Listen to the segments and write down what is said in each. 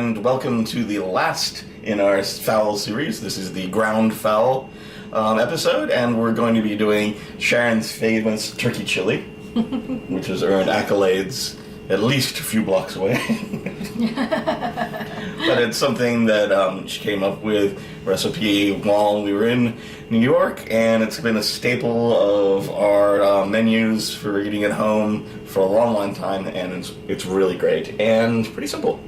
and welcome to the last in our fowl series. This is the ground fowl episode, and we're going to be doing Sharon's famous turkey chili, which has earned accolades at least a few blocks away. But it's something that she came up with, recipe while we were in New York, and it's been a staple of our menus for eating at home for a long, long time, and it's really great and pretty simple.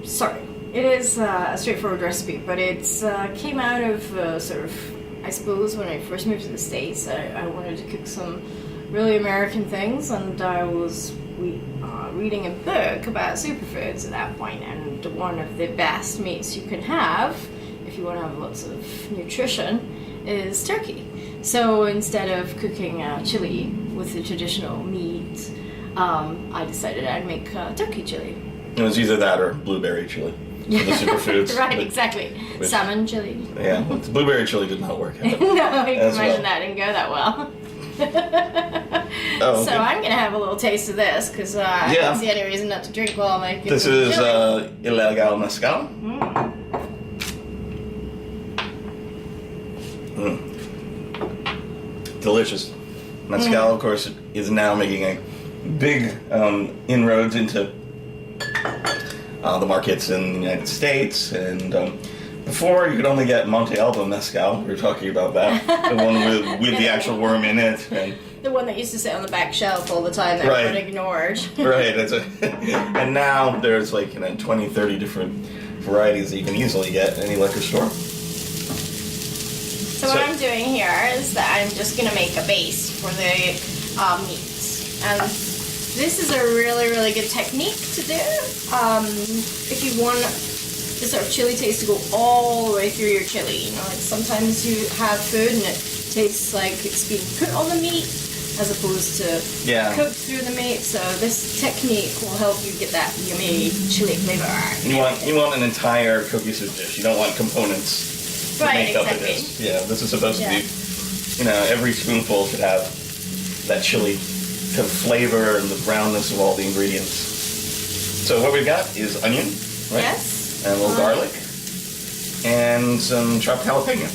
Sorry. It is a straightforward recipe, but it's came out of sort of, I suppose, when I first moved to the States, I wanted to cook some really American things, and I was reading a book about superfoods at that point, and one of the best meats you can have, if you want to have lots of nutrition, is turkey. So instead of cooking chili with the traditional meat, I decided I'd make turkey chili. It was either that or blueberry chili. For the superfoods. Right, exactly. Salmon chili. Yeah, the blueberry chili did not work out. No, you can imagine that didn't go that well. Oh, okay. So I'm going to have a little taste of this, because I don't see any reason not to drink while I'm making This is Ilegal Mezcal. Delicious. Mezcal, of course, is now making a big inroads into the markets in the United States, and before you could only get Monte Alba Mezcal. We were talking about that, the one with the actual worm in it, and the one that used to sit on the back shelf all the time that everyone ignored. Right, and now there's like 20, 30 different varieties that you can easily get in any liquor store. So what I'm doing here is that I'm just going to make a base for the meats, and this is a really, really good technique to do if you want the sort of chili taste to go all the way through your chili. You know, like sometimes you have food and it tastes like it's being put on the meat as opposed to cooked through the meat. So this technique will help you get that yummy chili flavor. You want an entire cohesive dish. You don't want components to make up a dish. Yeah, this is supposed to be, every spoonful should have that chili kind of flavor and the brownness of all the ingredients. So what we've got is onion, right? Yes. And a little garlic, and some chopped jalapeno.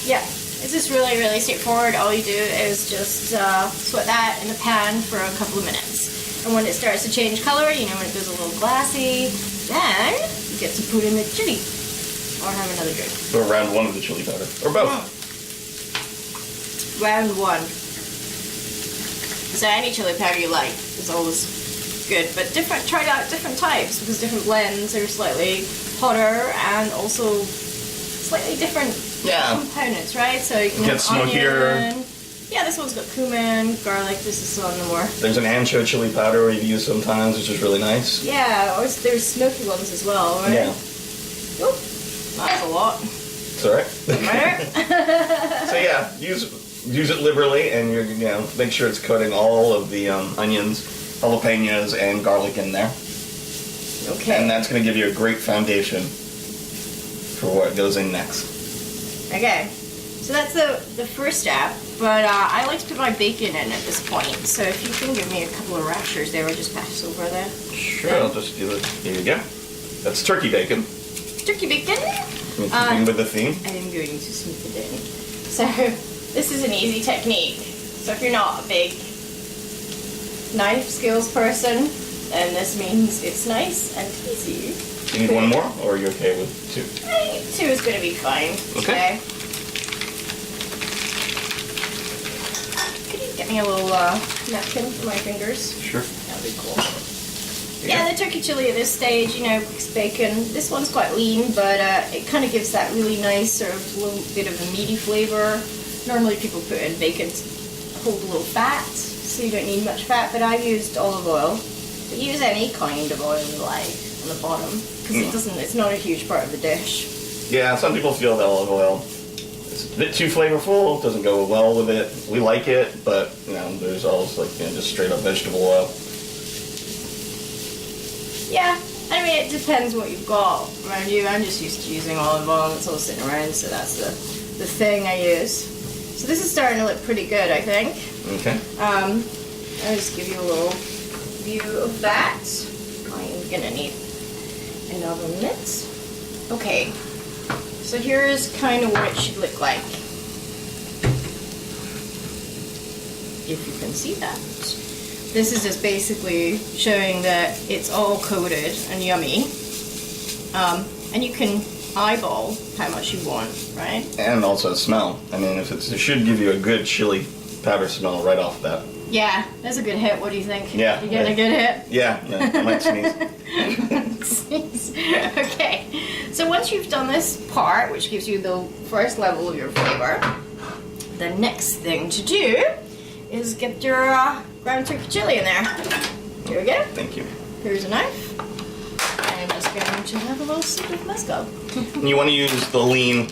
Yeah, it's just really, really straightforward. All you do is just sweat that in the pan for a couple of minutes. And when it starts to change color, when it goes a little glassy, then you get to put in the chili. Or have another drink. Or round one of the chili powder. Or both. Round one. So any chili powder you like is always good, but try out different types, because different blends are slightly hotter and also slightly different components, right? So you can get smokier. Onion. Yeah, this one's got cumin, garlic. This is on the more. There's an ancho chili powder we've used sometimes, which is really nice. Yeah, or there's smoky ones as well, right? Yeah. Oop, that's a lot. It's alright. So yeah, use it liberally, and make sure it's coating all of the onions, jalapenos, and garlic in there. Okay. And that's going to give you a great foundation for what goes in next. Okay. So that's the first step, but I like to put my bacon in at this point. So if you can give me a couple of rashers there, I'll just pass over there. Sure, I'll just do it. Here you go. That's turkey bacon. Turkey bacon. Keeping with the theme. I am going to smooth it in. So this is an easy technique. So if you're not a big knife skills person, then this means it's nice and easy. You need one more, or are you okay with two? I think two is going to be fine. Okay. Could you get me a little napkin for my fingers? Sure. That'd be cool. Yeah, the turkey chili at this stage, cooks bacon. This one's quite lean, but it kind of gives that really nice sort of little bit of a meaty flavor. Normally people put in bacon to hold a little fat, so you don't need much fat, but I've used olive oil. But use any kind of oil you like on the bottom, because it's not a huge part of the dish. Yeah, some people feel that olive oil is a bit too flavorful, doesn't go well with it. We like it, but there's also just straight up vegetable oil. Yeah, I mean, it depends what you've got around you. I'm just used to using olive oil. It's all sitting around, so that's the thing I use. So this is starting to look pretty good, I think. Okay. I'll just give you a little view of that. I'm gonna need another minute. Okay, so here's kind of what it should look like. If you can see that. This is just basically showing that it's all coated and yummy. And you can eyeball how much you want, right? And also smell. I mean, it should give you a good chili powder smell right off that. Yeah, that's a good hit. What do you think? Yeah. You getting a good hit? Yeah, I might sneeze. Okay, so once you've done this part, which gives you the first level of your flavor, the next thing to do is get your ground turkey chili in there. Here we go. Thank you. Here's a knife. I'm just going to have a little sip of mezcal. You want to use the lean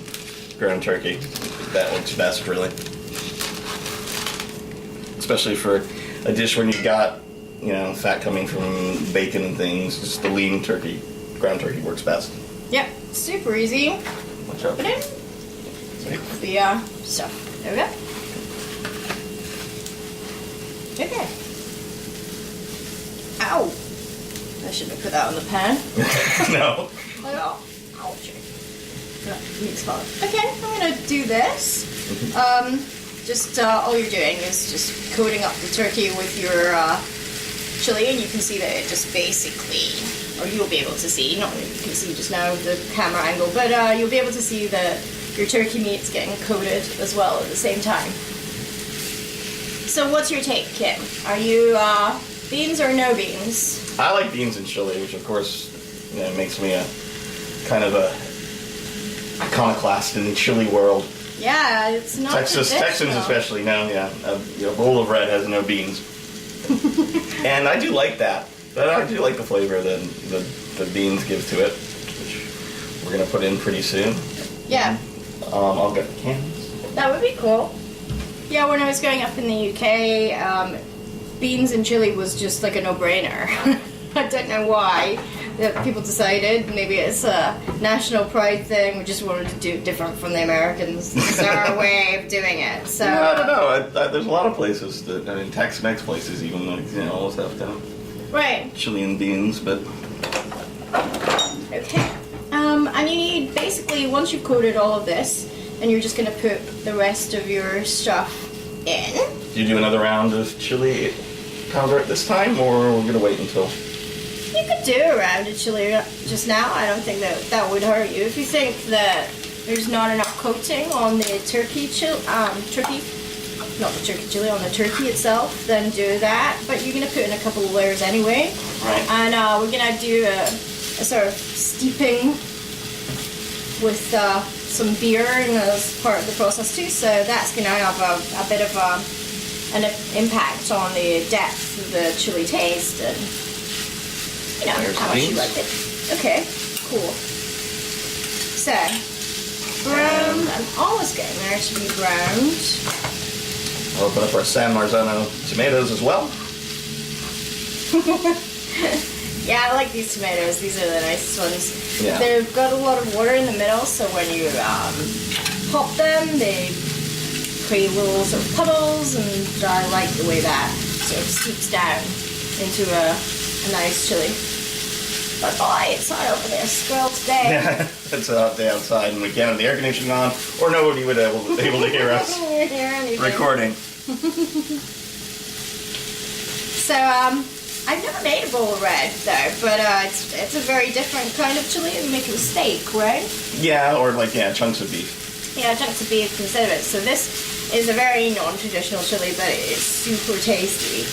ground turkey. That works best, really. Especially for a dish when you've got, fat coming from bacon and things. Just the lean turkey, ground turkey works best. Yep, super easy. Watch out. Put it in. Take the stuff. There we go. Okay. Ow! I shouldn't have put that on the pan. No. Oh, ouch. Meat's hot. Okay, I'm gonna do this. All you're doing is just coating up the turkey with your chili, and you can see that it just basically, or you'll be able to see, not that you can see just now with the camera angle, but you'll be able to see that your turkey meat's getting coated as well at the same time. So what's your take, Kim? Are you beans or no beans? I like beans and chili, which of course makes me a kind of a iconoclast in the chili world. Yeah, it's not Texans especially now. Yeah, a bowl of red has no beans, and I do like that. But I do like the flavor that the beans give to it, which we're gonna put in pretty soon. Yeah. I'll get the cans. That would be cool. Yeah, when I was growing up in the UK, beans and chili was just like a no-brainer. I don't know why that people decided. Maybe it's a national pride thing. We just wanted to do it different from the Americans. It's our way of doing it. So I don't know. There's a lot of places that, Tex-Mex places even almost have to have right. chili and beans, but okay. And you need basically once you've coated all of this, and you're just going to put the rest of your stuff in. Do you do another round of chili powder at this time, or we're going to wait until? You could do a round of chili just now. I don't think that would hurt you. If you think that there's not enough coating on the on the turkey itself, then do that. But you're going to put in a couple of layers anyway. Right. And we're going to do a sort of steeping with some beer as part of the process too. So that's going to have a bit of an impact on the depth of the chili taste and how much you like it. Okay, cool. So, browned. I'm almost getting there to be browned. I'll open up our San Marzano tomatoes as well. Yeah, I like these tomatoes. These are the nicest ones. Yeah. They've got a lot of water in the middle, so when you pop them, they create little sort of puddles, and I like the way that sort of seeps down into a nice chili. But boy, it's hot over there still today. Yeah, it's a hot day outside, and we can't have the air conditioning on, or nobody would be able to hear us recording. So, I've never made a bowl of red though, but it's a very different kind of chili. You make it with steak, right? Yeah, or chunks of beef. Yeah, chunks of beef instead of it. So this is a very non-traditional chili, but it's super tasty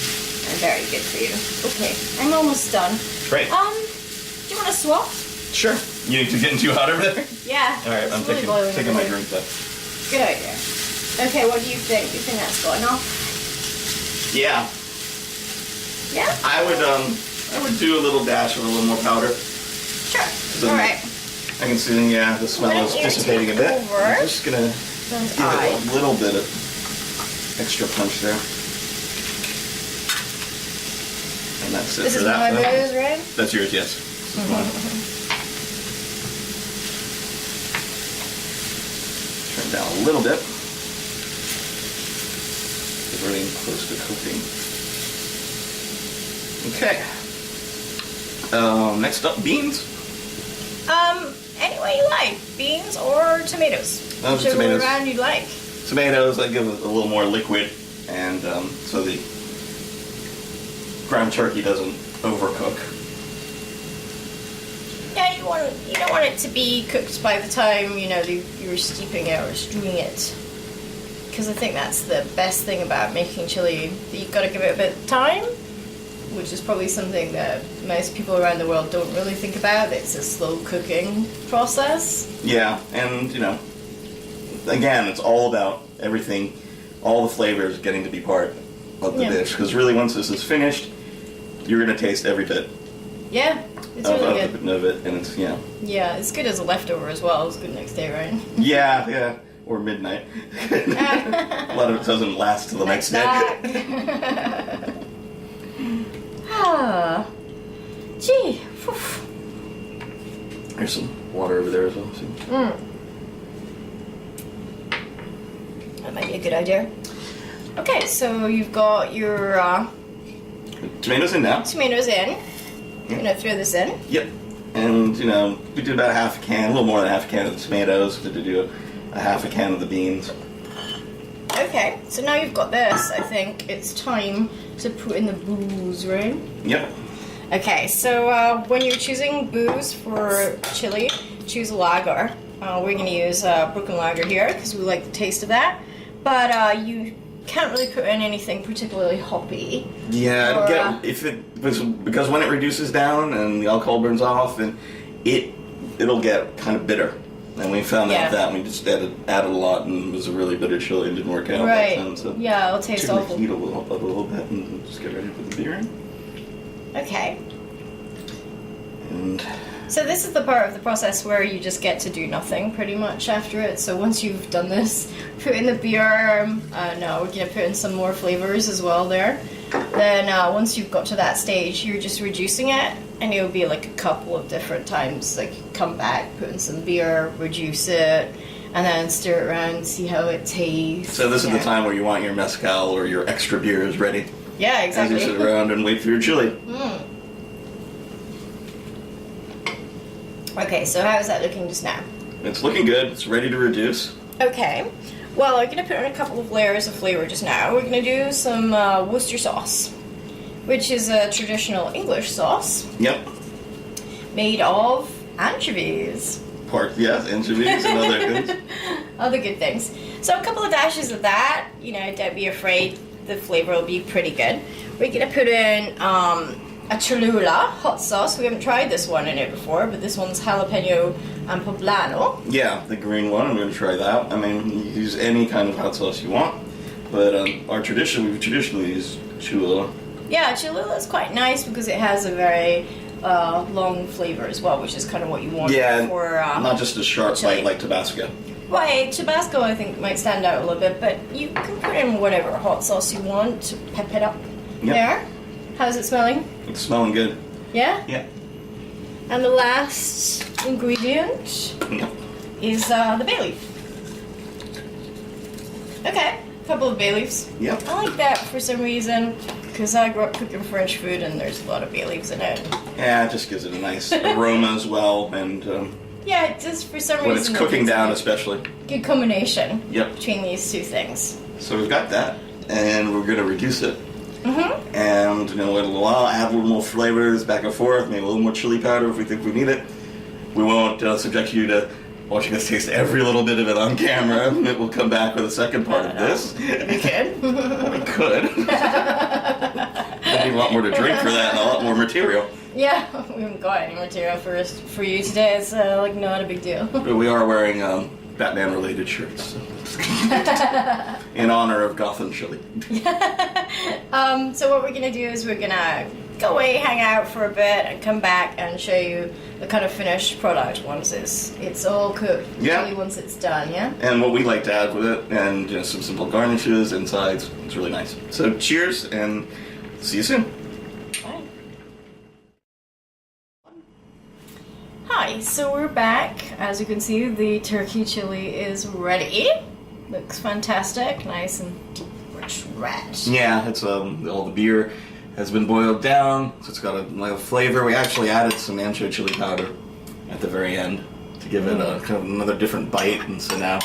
and very good for you. Okay, I'm almost done. Great. Do you want to swap? Sure. You need to get too hot over there? Yeah. All right, I'm taking my drink then. Good idea. Okay, what do you think? Do you think that's good enough? Yeah. Yeah? I would do a little dash of a little more powder. Sure. So all right. I can see, the smell is dissipating a bit. I'm just going to give it a little bit of extra punch there. And that's it this for is that. my booze, right? That's yours, yes. This is mine. Turn down a little bit. We're getting close to cooking. Okay. Next up, beans. Any way you like. Beans or tomatoes. Whichever tomatoes. round you like. Tomatoes, I give it a little more liquid, and so the ground turkey doesn't overcook. Yeah, you don't want it to be cooked by the time, you're steeping it or stewing it. Because I think that's the best thing about making chili. You've got to give it a bit of time, which is probably something that most people around the world don't really think about. It's a slow cooking process. Yeah, and again, it's all about everything, all the flavors getting to be part of the dish. Because really, once this is finished, you're going to taste every bit. Yeah, it's really good. Of it, and it's Yeah, it's good as a leftover as well. It's good next day, right? Yeah, or midnight. A lot of it doesn't last till the next day. Gee. There's some water over there as well. See? That might be a good idea. Okay, so you've got your Tomatoes in now. tomatoes in. You're gonna throw this in. Yep. And, we did about half a can, a little more than half a can of the tomatoes. We did do a half a can of the beans. Okay, so now you've got this, I think it's time to put in the booze, right? Yep. Okay, so when you're choosing booze for chili, choose a lager. We're going to use Brooklyn Lager here because we like the taste of that. But you can't really put in anything particularly hoppy. Yeah, because when it reduces down and the alcohol burns off, and it'll get kind of bitter. And we found out that we just added a lot, and it was a really bitter chili and didn't work out. Right. That time, so yeah, it'll taste awful. Heat a little bit and just get ready to put the beer in. Okay. And so this is the part of the process where you just get to do nothing pretty much after it. So once you've done this, put in the beer. No, we're gonna put in some more flavors as well there. Then once you've got to that stage, you're just reducing it, and it'll be like a couple of different times. Like come back, put in some beer, reduce it, and then stir it around, see how it tastes. So this is the time where you want your mezcal or your extra beers ready. Yeah, exactly. As you sit around and wait for your chili. Okay, so how is that looking just now? It's looking good. It's ready to reduce. Okay. Well, I'm going to put in a couple of layers of flavor just now. We're going to do some Worcester sauce, which is a traditional English sauce. Yep. Made of anchovies. Yes, anchovies and other things. Other good things. So a couple of dashes of that. Don't be afraid. The flavor will be pretty good. We're going to put in a Cholula hot sauce. We haven't tried this one in it before, but this one's jalapeno and poblano. Yeah, the green one. I'm going to try that. I mean, you use any kind of hot sauce you want, but we traditionally use Cholula. Yeah, Cholula is quite nice because it has a very long flavor as well, which is kind of what you want for not just a sharp bite like Tabasco. Right, Tabasco I think might stand out a little bit, but you can put in whatever hot sauce you want to pep it up. Yep. There. How's it smelling? It's smelling good. Yeah? Yeah. And the last ingredient is the bay leaf. Okay, a couple of bay leaves. Yep. I like that for some reason because I grew up cooking French food and there's a lot of bay leaves in it. Yeah, it just gives it a nice aroma as well, and yeah, it just for some reason when it's cooking down, especially. Good combination. Yep. Between these two things. So we've got that, and we're going to reduce it. Mm-hmm. And wait a little while, add a little more flavors back and forth, maybe a little more chili powder if we think we need it. We won't subject you to watching us taste every little bit of it on camera. It will come back with a second part of this. We could. Well, we could. We'll need a lot more to drink for that and a lot more material. Yeah, we haven't got any material for you today. It's not a big deal. But we are wearing Batman-related shirts. So. In honor of Gotham Chili. So what we're gonna do is we're gonna go away, hang out for a bit, and come back and show you the kind of finished product once it's all cooked. Yeah. Chili once it's done. Yeah. And what we like to add with it, and some simple garnishes and sides. It's really nice. So cheers, and see you soon. Bye. Hi. So we're back. As you can see, the turkey chili is ready. Looks fantastic, nice and rich red. Yeah, it's all the beer has been boiled down, so it's got a flavor. We actually added some ancho chili powder at the very end to give it a kind of another different bite, and so now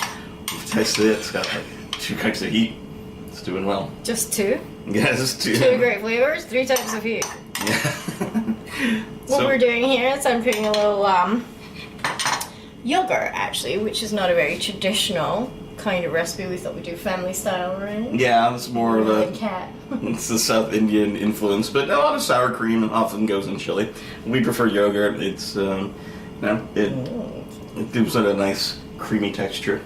we've tasted it. It's got like 2 cups of heat. It's doing well. Just 2? Yeah, just 2. 2 great flavors, 3 types of heat. Yeah. What we're doing here is I'm putting a little yogurt, actually, which is not a very traditional kind of recipe. We thought we'd do family style, right? Yeah, it's more of a cat. It's the South Indian influence, but a lot of sour cream often goes in chili. We prefer yogurt. It's it gives it a nice creamy texture.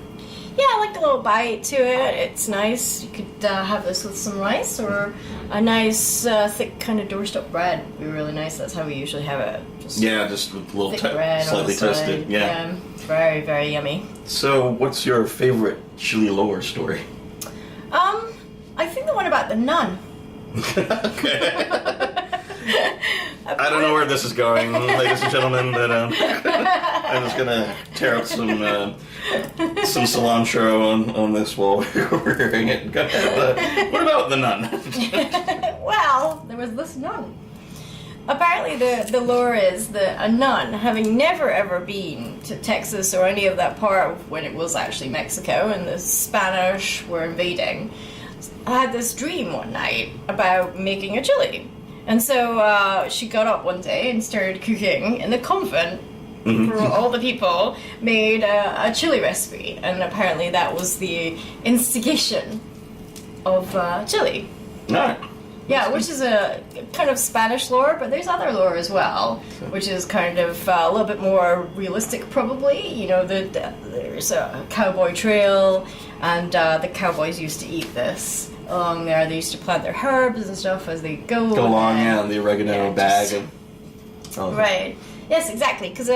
Yeah, I like the little bite to it. It's nice. You could have this with some rice or a nice thick kind of doorstop bread. Would be really nice. That's how we usually have it. Just with a little thick bread slightly on the side. toasted. Yeah. Very, very yummy. So, what's your favorite chili lore story? I think the one about the nun. Okay. I don't know where this is going, ladies and gentlemen, but I'm just gonna tear up some cilantro on this while we're hearing it. Go ahead. What about the nun? Well, there was this nun. Apparently the lore is that a nun, having never ever been to Texas or any of that part of when it was actually Mexico and the Spanish were invading, had this dream one night about making a chili. And so she got up one day and started cooking in the convent for all the people, made a chili recipe. And apparently that was the instigation of chili. No. Yeah, which is a kind of Spanish lore, but there's other lore as well, which is kind of a little bit more realistic, probably. You know, there's a cowboy trail, and the cowboys used to eat this along there. They used to plant their herbs and stuff as they go along, the oregano bag. Right. Yes, exactly, because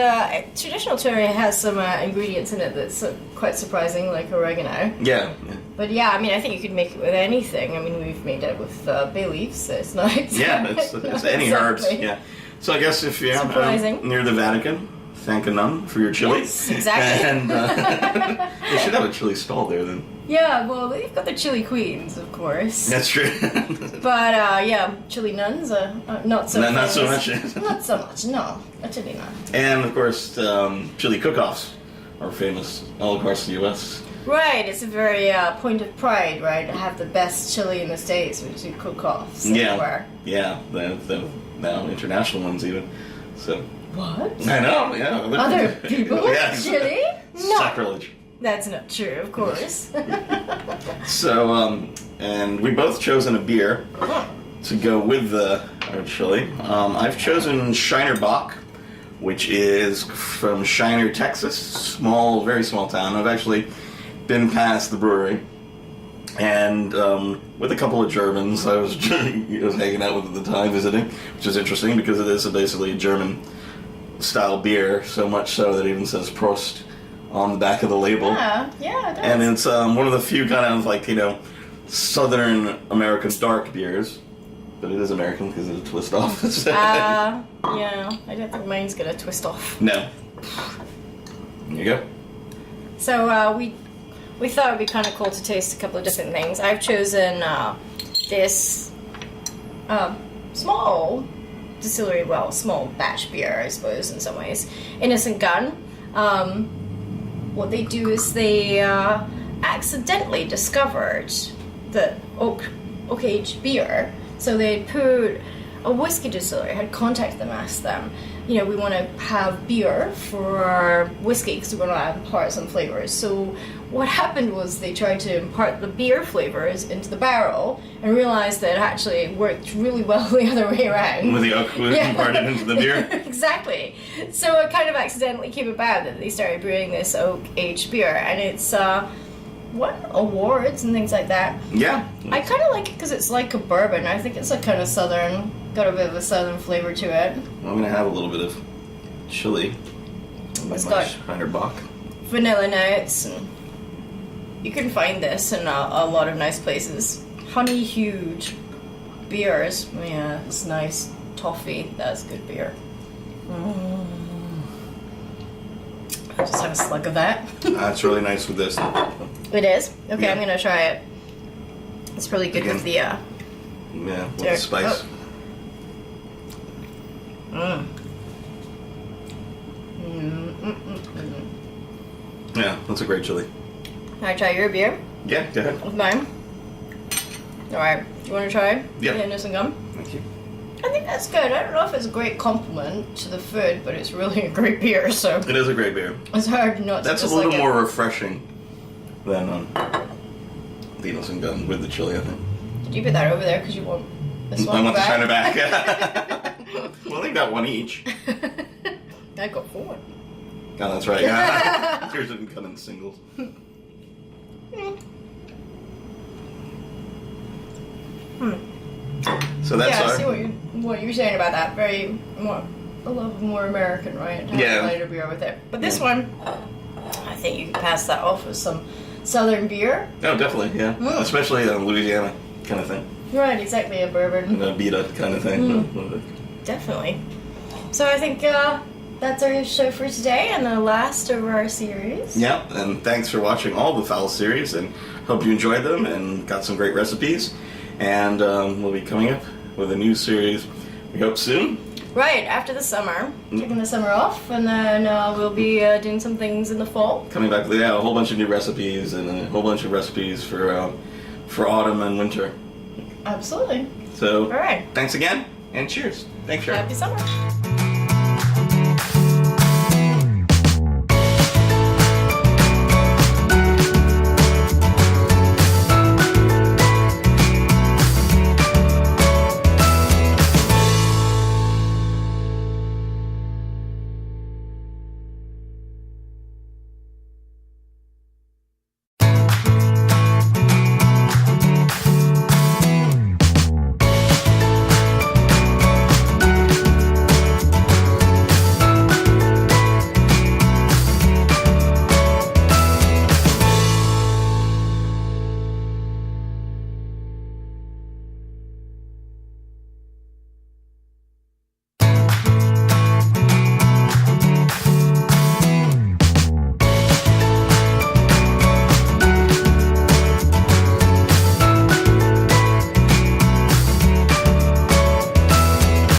traditional chili has some ingredients in it that's quite surprising, like oregano. Yeah. But yeah, I mean, I think you could make it with anything. I mean, we've made it with bay leaves, so it's not exactly... Yeah, it's any herbs, yeah. So I guess if you're near the Vatican, thank a nun for your chili. Yes, exactly. And they should have a chili stall there then. Yeah, well, they've got the chili queens, of course. That's true. But yeah, chili nuns are not so Not so much. Not so much, no. A chili nun. And of course, chili cook-offs are famous all across the U.S. Right, it's a very point of pride, right? To have the best chili in the States, which do cook-offs everywhere. Yeah, the now international ones even. So. What? I know, yeah. Other people? Chili? No. Sacrilege. That's not true, of course. So, and we both chosen a beer to go with our chili. I've chosen Shiner Bock, which is from Shiner, Texas. Very small town. I've actually been past the brewery. And with a couple of Germans I was hanging out with at the time, visiting, which is interesting because it is basically a German-style beer, so much so that it even says Prost on the back of the label. Yeah, it does. And it's one of the few kind of Southern American dark beers, but it is American because it's a twist off. Yeah, I don't think mine's gonna twist off. No. There you go. So we thought it'd be kind of cool to taste a couple of different things. I've chosen this small distillery, small batch beer, I suppose, in some ways. Innocent Gun. What they do is they accidentally discovered the oak-aged beer. So they put a whiskey distillery, had contacted them, asked them, we want to have beer for our whiskey because we want to impart some flavors. So what happened was they tried to impart the beer flavors into the barrel and realized that it actually worked really well the other way around. With the oak imparted into the beer? Exactly. So it kind of accidentally came about that they started brewing this oak-aged beer, and it's won awards and things like that. Yeah. I kind of like it because it's like a bourbon. I think it's a kind of southern, got a bit of a southern flavor to it. Well, I'm going to have a little bit of chili. It's got Shiner Bock. Vanilla notes, and you can find this in a lot of nice places. Honey huge beers. Yeah, it's nice. Toffee, that's good beer. I'll just have a slug of that. That's really nice with this. It is? Okay, Yeah. I'm gonna try it. It's really good with the with the spice. Mm. Yeah, that's a great chili. Can I try your beer Yeah, go ahead. with mine? Alright, you want to try? Yeah. Hindus and gum? Thank you. I think that's good. I don't know if it's a great compliment to the food, but it's really a great beer, so It is a great beer. it's hard not to That's a just little like more refreshing than Venus and Gun with the chili, I think. Did you put that over there because you want this one I want the back? China back. Well, they got one each. I got 4. Oh, that's right. Yeah. Yours didn't come in singles. So that's Yeah, I our... see what you're saying about that. Very more, a little more American, right? Have Yeah. a lighter beer with it. But this one, I think you can pass that off with some Southern beer. Oh, definitely, yeah. Especially Louisiana kind of thing. Right, exactly, a bourbon. And a Beta kind of thing. Definitely. So I think that's our show for today and the last of our series. Yeah, and thanks for watching all the Foul series, and hope you enjoyed them and got some great recipes. And we'll be coming up with a new series, we hope soon. Right, after the summer. Taking the summer off, and then we'll be doing some things in the fall. Coming back with a whole bunch of new recipes and a whole bunch of recipes for autumn and winter. Absolutely. So, All right. thanks again, and cheers. Thanks, Sharon. Happy summer.